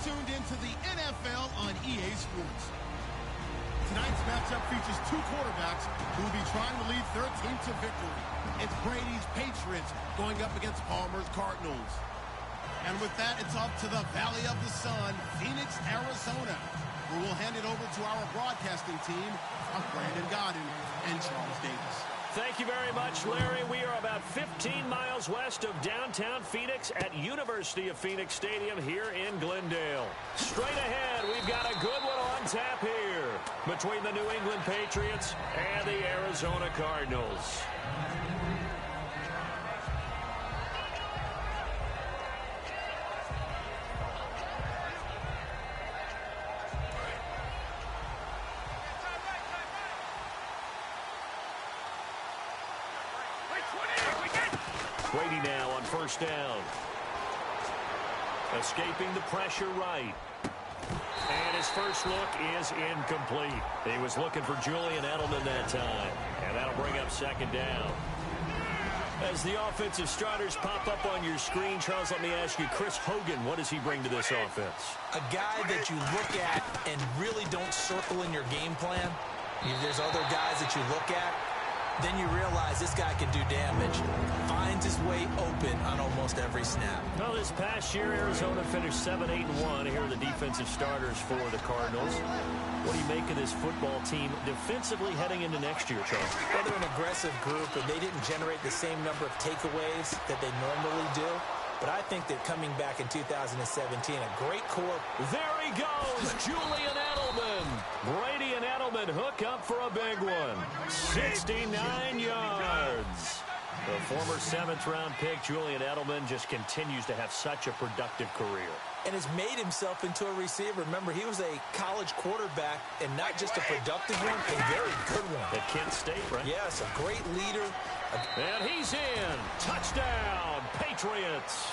tuned into the NFL on EA Sports. Tonight's matchup features two quarterbacks who will be trying to lead their team to victory. It's Brady's Patriots going up against Palmer's Cardinals. And with that, it's off to the Valley of the Sun, Phoenix, Arizona, where we'll hand it over to our broadcasting team of Brandon Godden and Charles Davis. Thank you very much, Larry. We are about 15 miles west of downtown Phoenix at University of Phoenix Stadium here in Glendale. Straight ahead, we've got a good one on tap here between the New England Patriots and the Arizona Cardinals. Brady now on first down. Escaping the pressure right. And his first look is incomplete. He was looking for Julian Edelman that time. And that'll bring up second down. As the offensive starters pop up on your screen, Charles, let me ask you, Chris Hogan, what does he bring to this offense? A guy that you look at and really don't circle in your game plan. There's other guys that you look at. Then you realize this guy can do damage. Finds his way open on almost every snap. Well, this past year, Arizona finished 7-8-1. Here are the defensive starters for the Cardinals. What do you make of this football team defensively heading into next year, Charles? Well, they're an aggressive group, and they didn't generate the same number of takeaways that they normally do. But I think that coming back in 2017, a great core. There he goes, Julian Edelman. Brady and Edelman hook up for a big one. 69 yards. The former seventh-round pick, Julian Edelman, just continues to have such a productive career. And has made himself into a receiver. Remember, he was a college quarterback, and not just a productive one, a very good one. At Kent State, right? Yes, a great leader. And he's in. Touchdown, Patriots.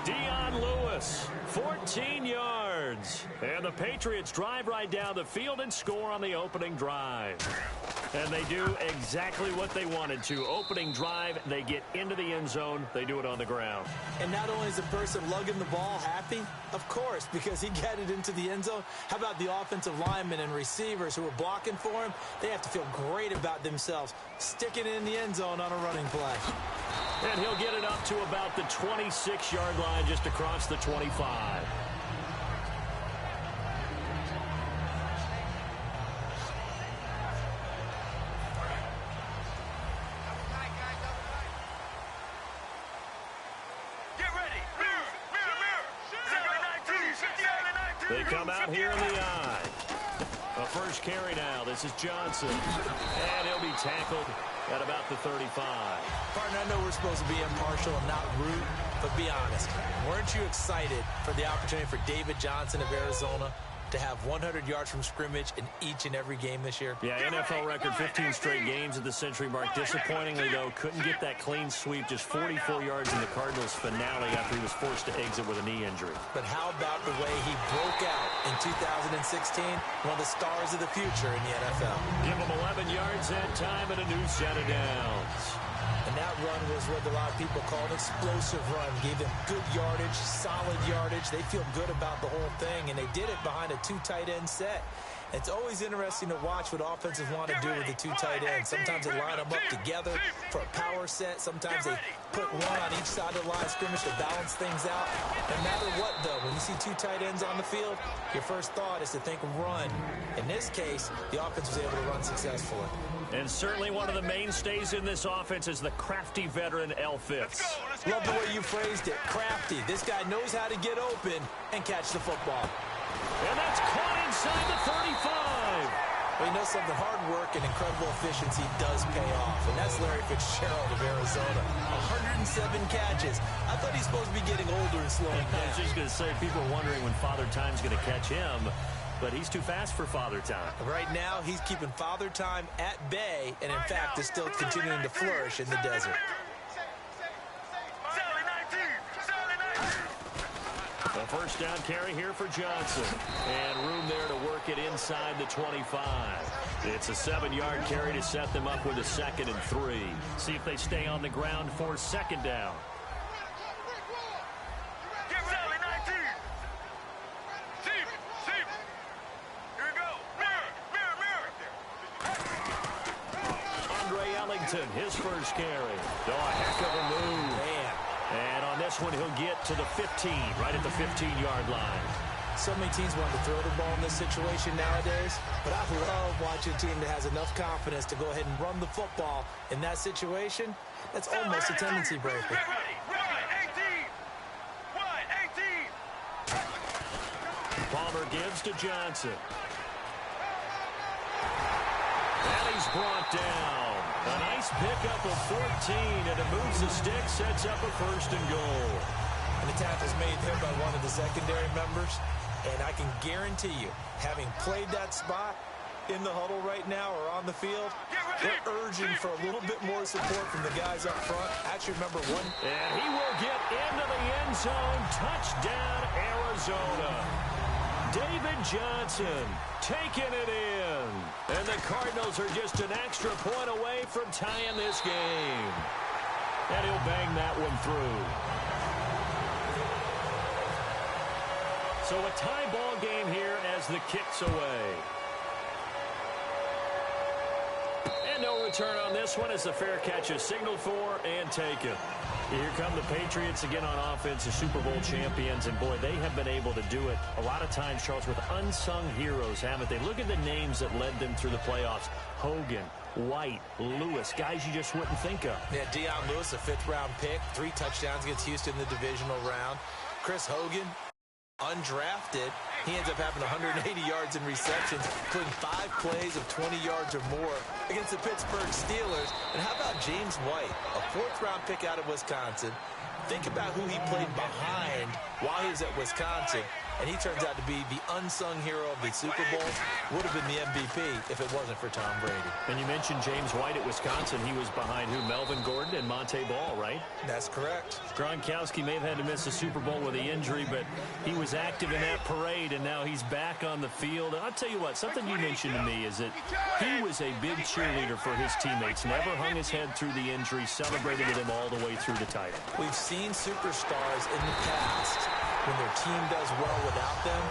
Dion Lewis, 14 yards. And the Patriots drive right down the field and score on the opening drive. And they do exactly what they wanted to. Opening drive, they get into the end zone. They do it on the ground. And not only is the person lugging the ball happy, of course, because he got it into the end zone. How about the offensive linemen and receivers who are blocking for him? They have to feel great about themselves, sticking it in the end zone on a running play. And he'll get it up to about the 26-yard line, just across the 25. They come out here in the eye. A first carry now. This is Johnson. And he'll be tackled at about the 35. Partner, I know we're supposed to be impartial and not rude, but be honest. Weren't you excited for the opportunity for David Johnson of Arizona to have 100 yards from scrimmage in each and every game this year? Yeah, NFL record 15 straight games at the century mark. Disappointingly, though, couldn't get that clean sweep. Just 44 yards in the Cardinals' finale after he was forced to exit with a knee injury. But how about the way he broke out in 2016? One of the stars of the future in the NFL. Give him 11 yards that time and a new set of downs. And that run was what a lot of people call an explosive run. Gave them good yardage, solid yardage. They feel good about the whole thing, and they did it behind a two tight end set. It's always interesting to watch what offenses want to do with the two tight ends. Sometimes they line them up together for a power set. Sometimes they put one on each side of the line of scrimmage to balance things out. No matter what, though, when you see two tight ends on the field, your first thought is to think run. In this case, the offense was able to run successfully. And certainly one of the mainstays in this offense is the crafty veteran L. Fitz. Love the way you phrased it, crafty. This guy knows how to get open and catch the football. And that's caught inside the 35. Well, you know something, hard work and incredible efficiency does pay off. And that's Larry Fitzgerald of Arizona. 107 catches. I thought he's supposed to be getting older and slowing down. I was just going to say, people are wondering when Father Time's going to catch him. But he's too fast for Father Time. Right now, he's keeping Father Time at bay, and in fact, is still continuing to flourish in the desert. A first down carry here for Johnson. And room there to work it inside the 25. It's a 7-yard carry to set them up with a 2nd and 3. See if they stay on the ground for second down. Washington, his first carry. Oh, a heck of a move. Man. And on this one, he'll get to the 15, right at the 15-yard line. So many teams want to throw the ball in this situation nowadays, but I love watching a team that has enough confidence to go ahead and run the football in that situation. That's almost a tendency breaker. Palmer gives to Johnson. And he's brought down. A nice pickup of 14, and it moves the stick, sets up a 1st and goal. And the tackle's made there by one of the secondary members. And I can guarantee you, having played that spot in the huddle right now or on the field, they're urging for a little bit more support from the guys up front. Actually, remember one. And he will get into the end zone. Touchdown, Arizona. David Johnson taking it in. And the Cardinals are just an extra point away from tying this game. And he'll bang that one through. So a tie ball game here as the kick's away. And no return on this one as the fair catch is signaled for and taken. Here come the Patriots again on offense, the Super Bowl champions. And, boy, they have been able to do it a lot of times, Charles, with unsung heroes, haven't they? Look at the names that led them through the playoffs. Hogan, White, Lewis, guys you just wouldn't think of. Yeah, Deion Lewis, a 5th-round pick, 3 touchdowns against Houston in the divisional round. Chris Hogan, undrafted. He ends up having 180 yards in receptions, including 5 plays of 20 yards or more against the Pittsburgh Steelers. And how about James White, a 4th-round pick out of Wisconsin? Think about who he played behind while he was at Wisconsin, and he turns out to be the unsung hero of the Super Bowl. Would have been the MVP if it wasn't for Tom Brady. And you mentioned James White at Wisconsin. He was behind who? Melvin Gordon and Monte Ball, right? That's correct. Gronkowski may have had to miss the Super Bowl with the injury, but he was active in that parade, and now he's back on the field. And I'll tell you what, something you mentioned to me is that he was a big cheerleader for his teammates, never hung his head through the injury, celebrated with him all the way through the title. We've seen superstars in the past, when their team does well without them,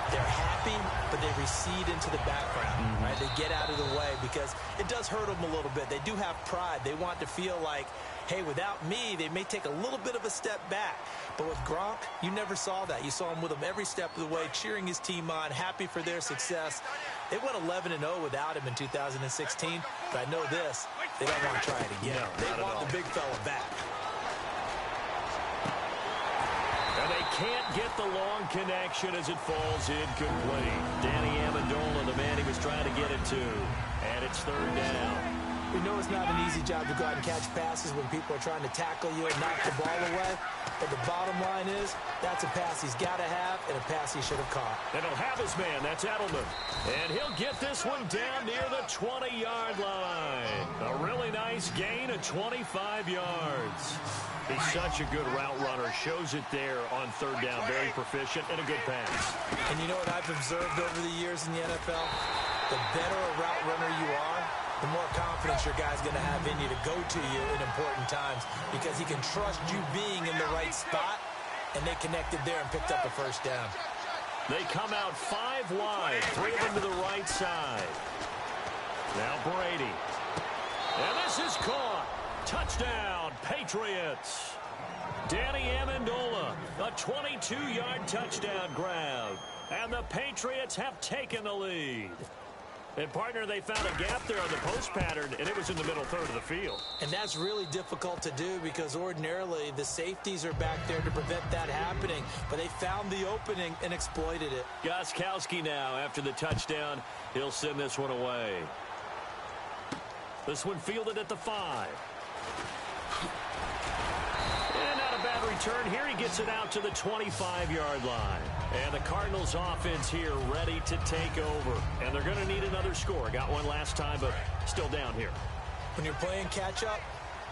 they're happy, but they recede into the background, right? They get out of the way because it does hurt them a little bit. They do have pride. They want to feel like, hey, without me, they may take a little bit of a step back. But with Gronk, you never saw that. You saw him with him every step of the way, cheering his team on, happy for their success. They went 11-0 without him in 2016, but I know this, they don't want to try it again. No, they want the big fella back. And they can't get the long connection as it falls incomplete. Danny Amendola, the man he was trying to get it to. And it's 3rd down. We know it's not an easy job to go out and catch passes when people are trying to tackle you and knock the ball away. But the bottom line is, that's a pass he's got to have and a pass he should have caught. And he'll have his man. That's Edelman. And he'll get this one down near the 20-yard line. A really nice gain of 25 yards. He's such a good route runner. Shows it there on 3rd down. Very proficient and a good pass. And you know what I've observed over the years in the NFL? The better a route runner you are, the more confidence your guy's going to have in you to go to you in important times because he can trust you being in the right spot, and they connected there and picked up a 1st down. They come out 5 wide, 3 of them to the right side. Now Brady. And this is caught. Touchdown, Patriots. Danny Amendola, a 22-yard touchdown grab. And the Patriots have taken the lead. And, partner, they found a gap there on the post pattern, and it was in the middle 3rd of the field. And that's really difficult to do because ordinarily the safeties are back there to prevent that happening. But they found the opening and exploited it. Gostkowski now, after the touchdown, he'll send this one away. This one fielded at the 5. And not a bad return here. He gets it out to the 25-yard line. And the Cardinals offense here ready to take over. And they're going to need another score. Got one last time, but still down here. When you're playing catch-up,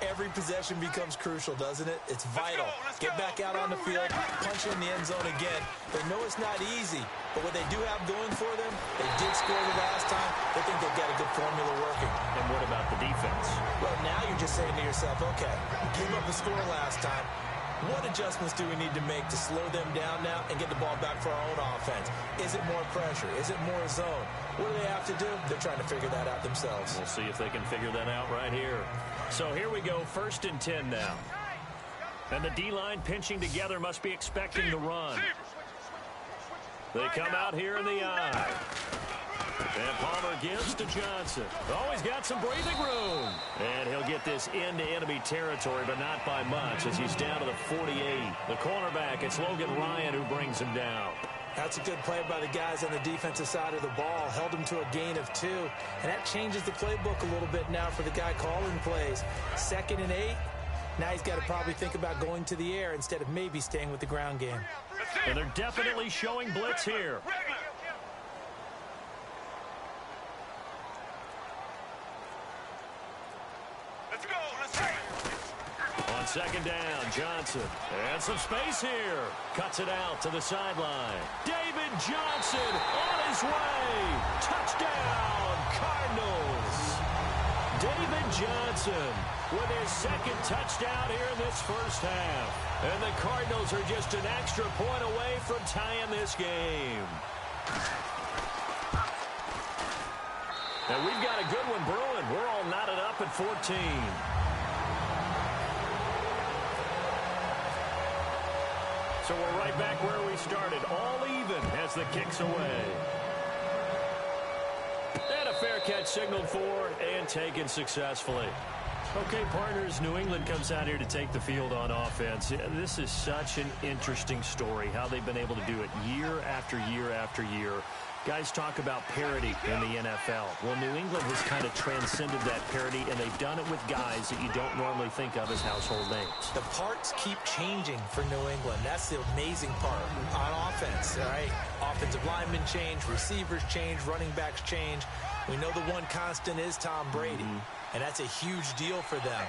every possession becomes crucial, doesn't it? It's vital. Get back out on the field, punch in the end zone again. They know it's not easy, but what they do have going for them, they did score the last time. They think they've got a good formula working. And what about the defense? Well, now you're just saying to yourself, okay, give up the score last time. What adjustments do we need to make to slow them down now and get the ball back for our own offense? Is it more pressure? Is it more zone? What do they have to do? They're trying to figure that out themselves. We'll see if they can figure that out right here. So here we go, 1st and 10 now. And the D-line pinching together must be expecting the run. They come out here in the eye. And Palmer gives to Johnson. Oh, he's got some breathing room. And he'll get this into enemy territory, but not by much as he's down to the 48. The cornerback, it's Logan Ryan who brings him down. That's a good play by the guys on the defensive side of the ball. Held him to a gain of 2. And that changes the playbook a little bit now for the guy calling plays. 2nd and 8. Now he's got to probably think about going to the air instead of maybe staying with the ground game. And they're definitely showing blitz here. On 2nd down, Johnson. And some space here. Cuts it out to the sideline. David Johnson on his way. Touchdown, Cardinals. David Johnson with his 2nd touchdown here in this first half. And the Cardinals are just an extra point away from tying this game. And we've got a good one brewing. We're all knotted up at 14. So we're right back where we started, all even as the kick's away. And a fair catch signaled for and taken successfully. Okay, partners, New England comes out here to take the field on offense. This is such an interesting story, how they've been able to do it year after year after year. Guys talk about parity in the NFL. Well, New England has kind of transcended that parity, and they've done it with guys that you don't normally think of as household names. The parts keep changing for New England. That's the amazing part on offense, all right? Offensive linemen change, receivers change, running backs change. We know the one constant is Tom Brady, and that's a huge deal for them.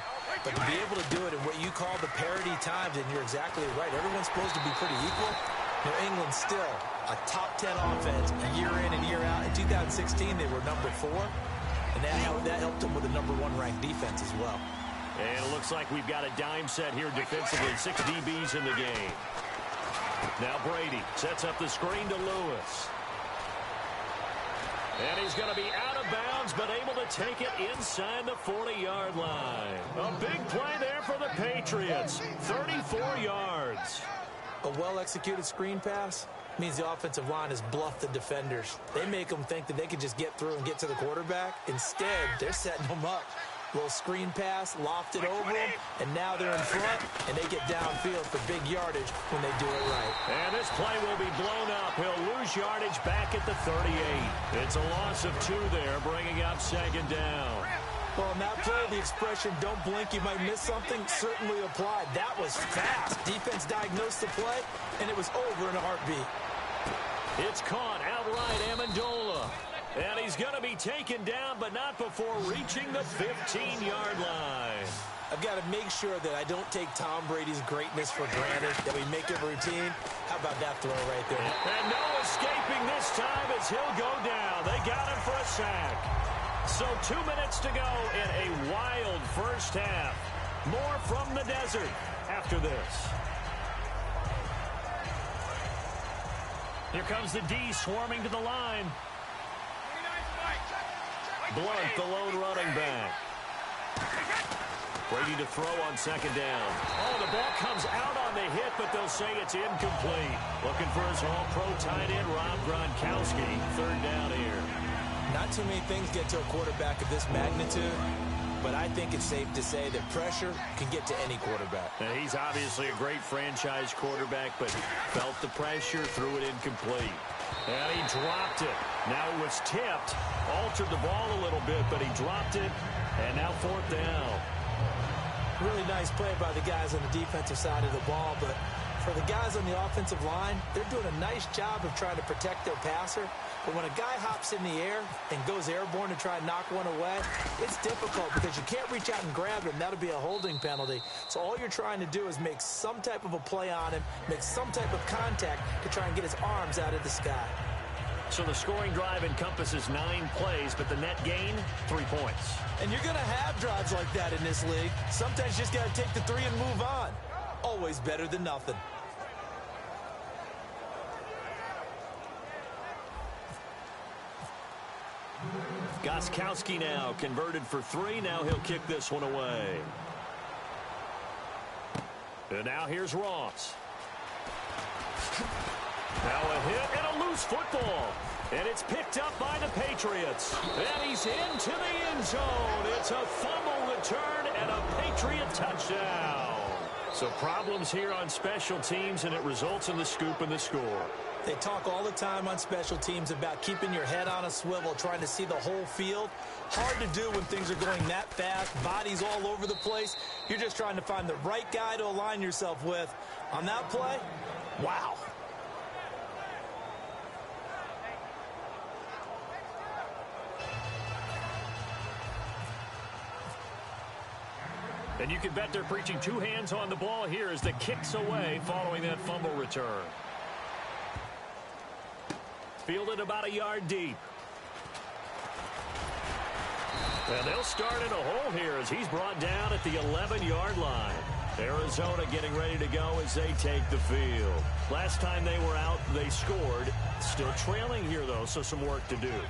But to be able to do it in what you call the parity times, and you're exactly right, everyone's supposed to be pretty equal. New England still a top 10 offense year in and year out. In 2016, they were number 4, and that helped them with a number 1 ranked defense as well. And it looks like we've got a dime set here defensively. 6 DBs in the game. Now Brady sets up the screen to Lewis. And he's going to be out of bounds, but able to take it inside the 40-yard line. A big play there for the Patriots. 34 yards. A well-executed screen pass means the offensive line has bluffed the defenders. They make them think that they can just get through and get to the quarterback. Instead, they're setting them up. Little screen pass, lofted over them, and now they're in front, and they get downfield for big yardage when they do it right. And this play will be blown up. He'll lose yardage back at the 38. It's a loss of 2 there, bringing up 2nd down. Well, in that play, the expression, don't blink, you might miss something, certainly applied. That was fast. Defense diagnosed the play, and it was over in a heartbeat. It's caught outright, Amendola. And he's going to be taken down, but not before reaching the 15-yard line. I've got to make sure that I don't take Tom Brady's greatness for granted, that we make it routine. How about that throw right there? And no escaping this time as he'll go down. They got him for a sack. So 2 minutes to go in a wild first half. More from the desert after this. Here comes the D swarming to the line. Blunt, the lone running back. Brady to throw on 2nd down. Oh, the ball comes out on the hit, but they'll say it's incomplete. Looking for his all-pro tight end, Rob Gronkowski. 3rd down here. Not too many things get to a quarterback of this magnitude, but I think it's safe to say that pressure can get to any quarterback. Now, he's obviously a great franchise quarterback, but felt the pressure, threw it incomplete. And he dropped it. Now it was tipped, altered the ball a little bit, but he dropped it, and now 4th down. Really nice play by the guys on the defensive side of the ball, but for the guys on the offensive line, they're doing a nice job of trying to protect their passer. But when a guy hops in the air and goes airborne to try and knock one away, it's difficult because you can't reach out and grab him. That'll be a holding penalty. So all you're trying to do is make some type of a play on him, make some type of contact to try and get his arms out of the sky. So the scoring drive encompasses 9 plays, but the net gain, 3 points. And you're going to have drives like that in this league. Sometimes you just got to take the 3 and move on. Always better than nothing. Gostkowski now converted for 3. Now he'll kick this one away. And now here's Ross. Now a hit and a loose football. And it's picked up by the Patriots. And he's into the end zone. It's a fumble return and a Patriot touchdown. So problems here on special teams, and it results in the scoop and the score. They talk all the time on special teams about keeping your head on a swivel, trying to see the whole field. Hard to do when things are going that fast, bodies all over the place. You're just trying to find the right guy to align yourself with. On that play, wow. And you can bet they're preaching 2 hands on the ball here as the kick's away following that fumble return. Fielded about a yard deep. And they'll start in a hole here as he's brought down at the 11-yard line. Arizona getting ready to go as they take the field. Last time they were out, they scored. Still trailing here, though, so some work to do.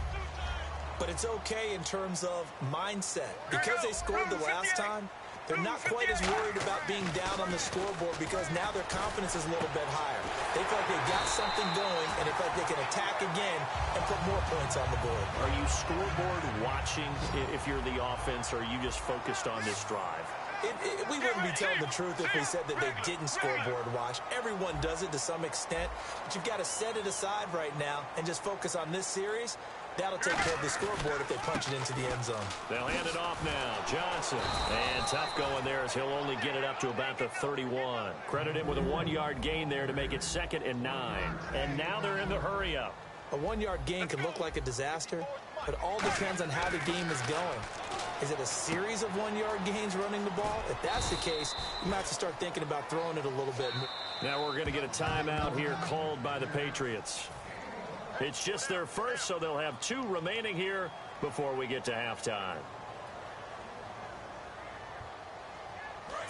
But it's okay in terms of mindset. Because they scored the last time, they're not quite as worried about being down on the scoreboard because now their confidence is a little bit higher. They feel like they've got something going, and they feel like they can attack again and put more points on the board. Are you scoreboard watching if you're the offense, or are you just focused on this drive? We wouldn't be telling the truth if we said that they didn't scoreboard watch. Everyone does it to some extent, but you've got to set it aside right now and just focus on this series. That'll take care of the scoreboard if they punch it into the end zone. They'll hand it off now. Johnson. And tough going there as he'll only get it up to about the 31. Credit him with a 1-yard gain there to make it 2nd and 9. And now they're in the hurry-up. A 1-yard gain can look like a disaster, but it all depends on how the game is going. Is it a series of 1-yard gains running the ball? If that's the case, you might have to start thinking about throwing it a little bit more. Now we're going to get a timeout here called by the Patriots. It's just their first, so they'll have 2 remaining here before we get to halftime.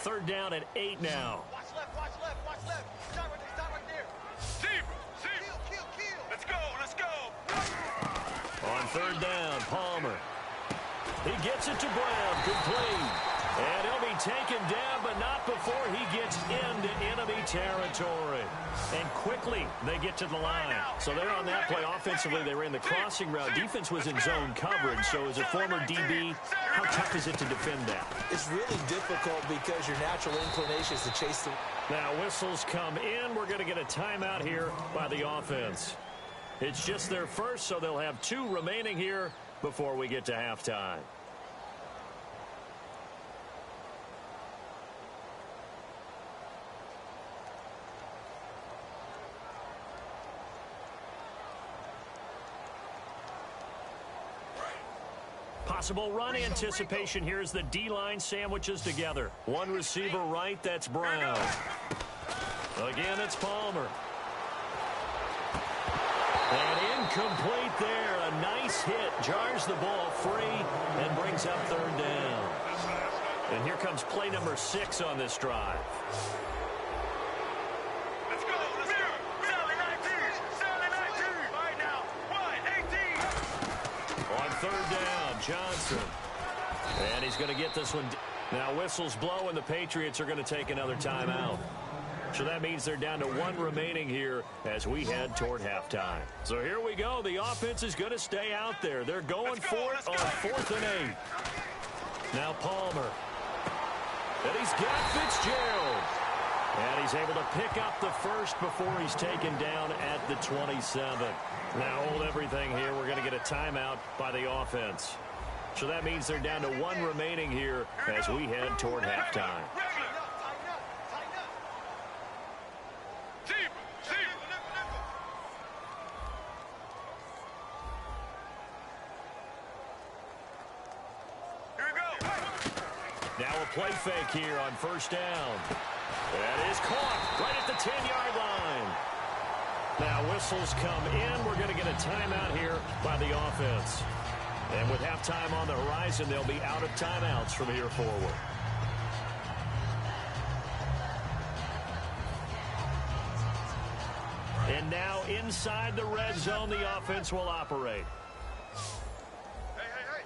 3rd down and 8 now. Watch left, watch left, watch left. Stop right there. Kill. Let's go. On 3rd down, Palmer. He gets it to Brown, complete. And he'll be taken down, but not before he gets into enemy territory. And quickly, they get to the line. So they're on that play. Offensively, they ran the crossing route. Defense was in zone coverage. So as a former DB, how tough is it to defend that? It's really difficult because your natural inclination is to chase them. Now whistles come in. We're going to get a timeout here by the offense. It's just their first, so they'll have 2 remaining here before we get to halftime. Possible run anticipation here as the D-line sandwiches together. 1 receiver right, that's Brown. Again, it's Palmer. And incomplete there. A nice hit. Jars the ball free and brings up 3rd down. And here comes play number 6 on this drive. Let's go. Sally 19. Right now. 1-18. On 3rd down, Johnson. And he's going to get this one. Now whistles blow, and the Patriots are going to take another timeout. So that means they're down to 1 remaining here as we head toward halftime. So here we go. The offense is going to stay out there. They're going for it on 4th and 8. Now Palmer. And he's got Fitzgerald. And he's able to pick up the first before he's taken down at the 27. Now hold everything here. We're going to get a timeout by the offense. So that means they're down to 1 remaining here as we head toward halftime. Now a play fake here on 1st down. That is caught right at the 10-yard line. Now whistles come in. We're going to get a timeout here by the offense. And with halftime on the horizon, they'll be out of timeouts from here forward. And now inside the red zone, the offense will operate. Hey.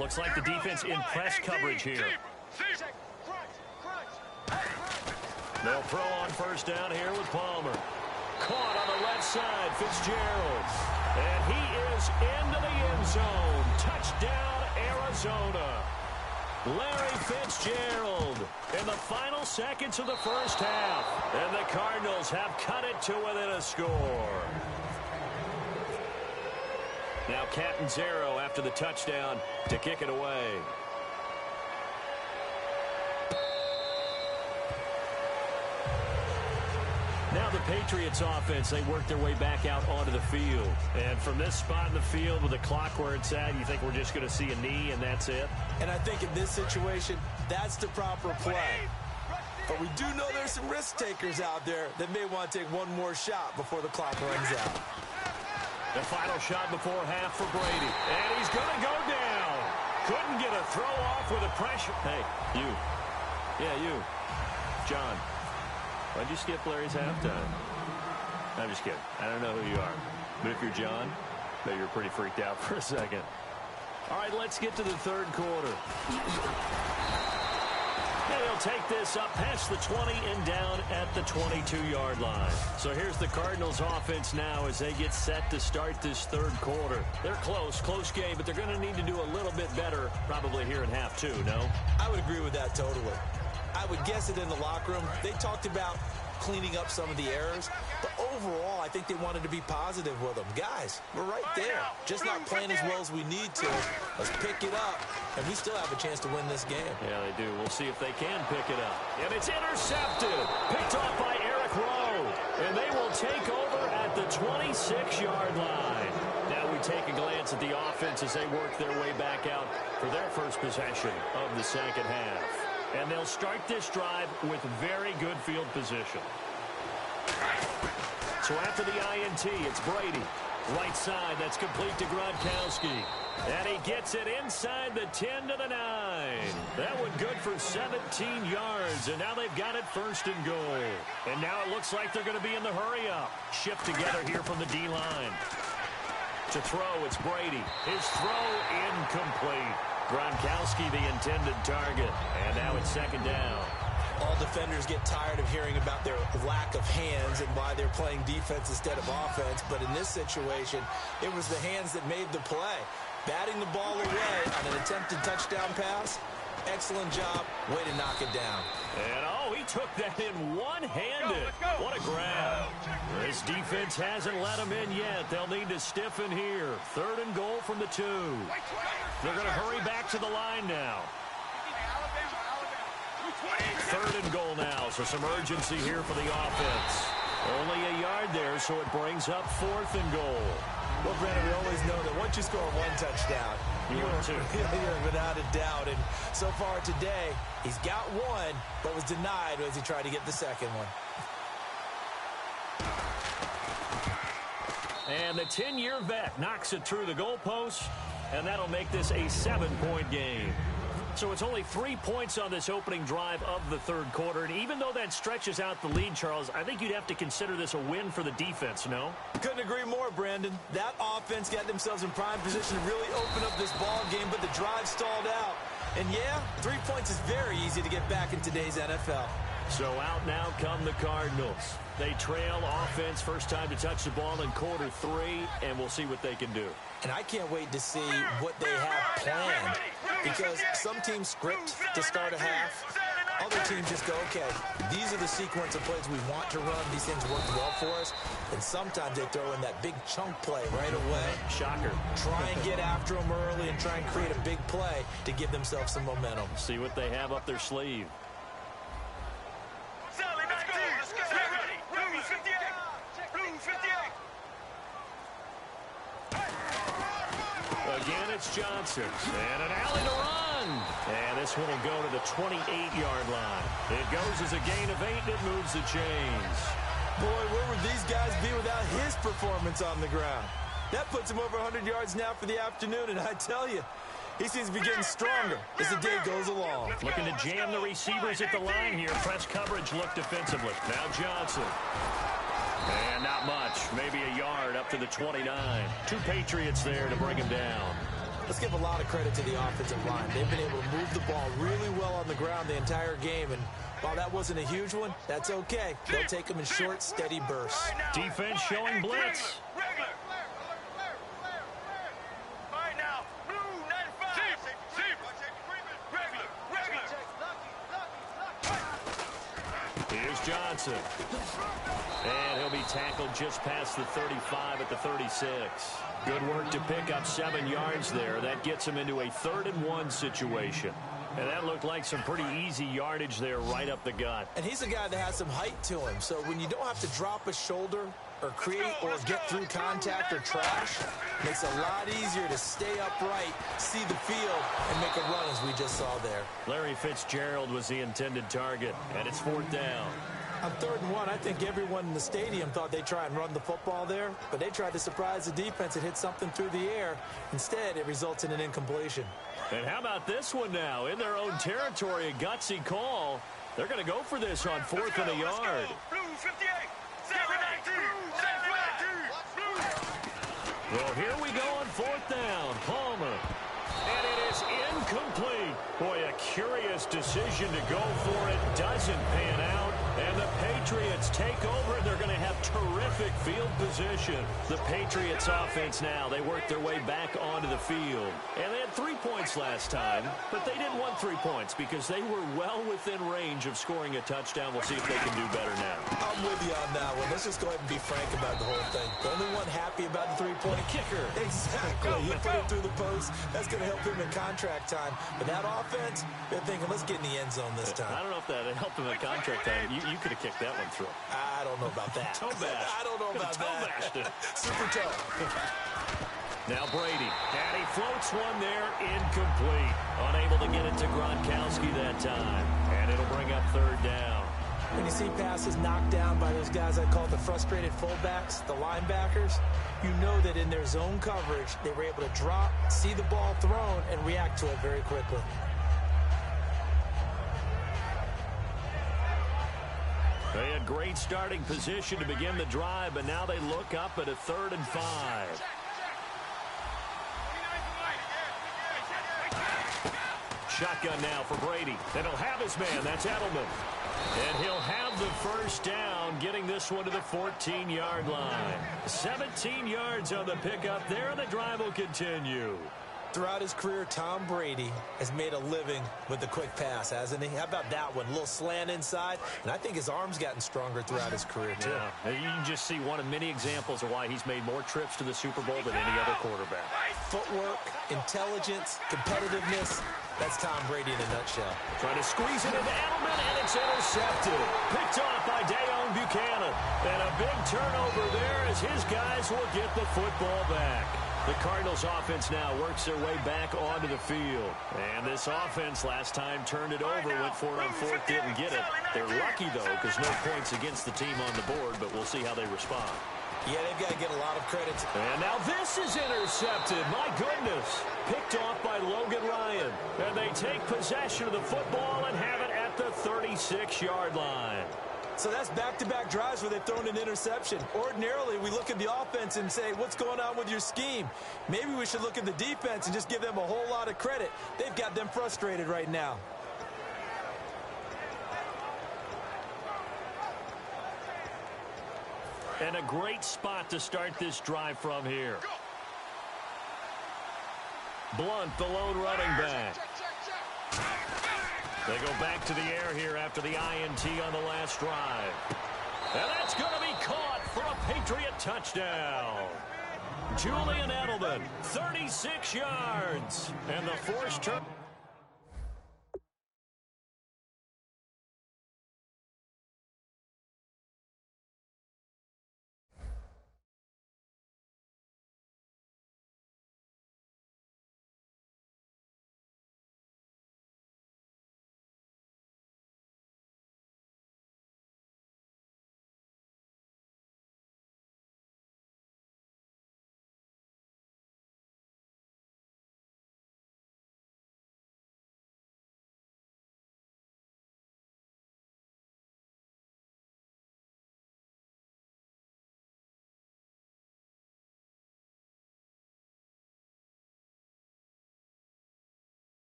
Looks like the defense in press coverage here. They'll throw on first down here with Palmer. Caught on the left side, Fitzgerald. And he is into the end zone. Touchdown, Arizona. Larry Fitzgerald in the final seconds of the first half. And the Cardinals have cut it to within a score. Now Catanzaro after the touchdown to kick it away. Now the Patriots offense, they work their way back out onto the field. And from this spot in the field with the clock where it's at, you think we're just going to see a knee and that's it? And I think in this situation, that's the proper play. But we do know there's some risk takers out there that may want to take one more shot before the clock runs out. The final shot before half for Brady. And he's going to go down. Couldn't get a throw off with the pressure. Hey, you. Yeah, you. John. Why'd you skip Larry's halftime? I'm just kidding. I don't know who you are. But if you're John, maybe you're pretty freaked out for a second. All right, let's get to the third quarter. And he'll take this up past the 20 and down at the 22-yard line. So here's the Cardinals offense now as they get set to start this third quarter. They're close game, but they're going to need to do a little bit better probably here in half two, no? I would agree with that totally. I would guess it in the locker room. They talked about cleaning up some of the errors, but overall, I think they wanted to be positive with them. Guys, we're right there. Just not playing as well as we need to. Let's pick it up, and we still have a chance to win this game. Yeah, they do. We'll see if they can pick it up. And it's intercepted. Picked off by Eric Rowe. And they will take over at the 26-yard line. Now we take a glance at the offense as they work their way back out for their first possession of the second half. And they'll start this drive with very good field position. So after the INT, it's Brady. Right side, that's complete to Gronkowski. And he gets it inside the 10 to the 9. That one good for 17 yards. And now they've got it first and goal. And now it looks like they're going to be in the hurry-up. Shift together here from the D-line. To throw, it's Brady. His throw incomplete. Gronkowski, the intended target. And now it's second down. All defenders get tired of hearing about their lack of hands and why they're playing defense instead of offense. But in this situation, it was the hands that made the play. Batting the ball away on an attempted touchdown pass. Excellent job. Way to knock it down. And, oh, he took that in one-handed. What a grab. This defense hasn't let him in yet. They'll need to stiffen here. Third and goal from the 2. They're going to hurry back to the line now. Third and goal now, so some urgency here for the offense. Only a yard there, so it brings up fourth and goal. Well, Brandon, we always know that once you score one touchdown, you're without a doubt. And so far today, he's got one, but was denied as he tried to get the second one. And the 10-year vet knocks it through the goalpost, and that'll make this a 7-point game. So it's only 3 points on this opening drive of the third quarter. And even though that stretches out the lead, Charles, I think you'd have to consider this a win for the defense, no? Couldn't agree more, Brandon. That offense got themselves in prime position to really open up this ball game, but the drive stalled out. And yeah, 3 points is very easy to get back in today's NFL. So out now come the Cardinals. They trail offense, first time to touch the ball in quarter 3, and we'll see what they can do. And I can't wait to see what they have planned, because some teams script to start a half. Other teams just go, okay, these are the sequence of plays we want to run. These things work well for us. And sometimes they throw in that big chunk play right away. Shocker. Try and get after them early and try and create a big play to give themselves some momentum. See what they have up their sleeve. Again, it's Johnson. And an alley to run. And this one will go to the 28-yard line. It goes as a gain of 8, and it moves the chains. Boy, where would these guys be without his performance on the ground? That puts him over 100 yards now for the afternoon, and I tell you, he seems to be getting stronger as the day goes along. Looking to jam the receivers at the line here. Press coverage look defensively. Now Johnson. And not much. Maybe a yard up to the 29. 2 Patriots there to bring him down. Let's give a lot of credit to the offensive line. They've been able to move the ball really well on the ground the entire game, and while that wasn't a huge one, that's okay. They'll take them in short, steady bursts. Defense showing blitz. Regular. Right now, blue 95. Regular. Here's Johnson. And he'll be tackled just past the 35 at the 36. Good work to pick up 7 yards there. That gets him into a 3rd and 1 situation. And that looked like some pretty easy yardage there right up the gut. And he's a guy that has some height to him. So when you don't have to drop a shoulder or create or get through contact or trash, it makes it a lot easier to stay upright, see the field, and make a run as we just saw there. Larry Fitzgerald was the intended target, and it's 4th down. On 3rd and 1, I think everyone in the stadium thought they'd try and run the football there, but they tried to surprise the defense and hit something through the air. Instead, it results in an incompletion. And how about this one now? In their own territory, a gutsy call. They're going to go for this on 4th and a yard. Blue 58. 7-19. Well, here we go on 4th down. Palmer. And it is incomplete. Boy, a curious decision to go for it. Doesn't pan out. And the Patriots take over. They're going to have terrific field position. The Patriots offense now, they work their way back onto the field. And they had 3 points last time, but they didn't want 3 points because they were well within range of scoring a touchdown. We'll see if they can do better now. I'm with you on that one. Let's just go ahead and be frank about the whole thing. The only one happy about the 3-point kicker. Exactly. He'll put it through the post. That's going to help him in contract time. But that offense, they're thinking, let's get in the end zone this time. I don't know if that helped him in contract time. You could have kicked that one through. I don't know about that. Toe bash. I don't know about that. Super toe. Now Brady. And he floats one there, incomplete. Unable to get it to Gronkowski that time. And it'll bring up 3rd down. When you see passes knocked down by those guys I call the frustrated fullbacks, the linebackers, you know that in their zone coverage, they were able to drop, see the ball thrown, and react to it very quickly. They had great starting position to begin the drive, but now they look up at a 3rd and 5. Shotgun now for Brady. And he'll have his man. That's Edelman. And he'll have the 1st down, getting this one to the 14-yard line. 17 yards on the pickup there, and the drive will continue. Throughout his career, Tom Brady has made a living with the quick pass, hasn't he? How about that one? A little slant inside, and I think his arm's gotten stronger throughout his career, too. Yeah, you can just see one of many examples of why he's made more trips to the Super Bowl than any other quarterback. Footwork, intelligence, competitiveness, that's Tom Brady in a nutshell. Trying to squeeze it into Edelman, and it's intercepted. Picked off by Dayon Buchanan. And a big turnover there as his guys will get the football back. The Cardinals offense now works their way back onto the field. And this offense last time turned it over, went for it on 4th, didn't get it. They're lucky, though, because no points against the team on the board, but we'll see how they respond. Yeah, they've got to get a lot of credit. And now this is intercepted. My goodness. Picked off by Logan Ryan. And they take possession of the football and have it at the 36-yard line. So that's back-to-back drives where they've thrown an interception. Ordinarily, we look at the offense and say, what's going on with your scheme? Maybe we should look at the defense and just give them a whole lot of credit. They've got them frustrated right now. And a great spot to start this drive from here. Blunt, the lone running back. They go back to the air here after the INT on the last drive. And that's going to be caught for a Patriot touchdown. Julian Edelman, 36 yards. And the forced turn.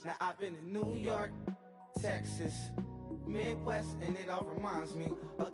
Now I've been in New York, Texas, Midwest, and it all reminds me of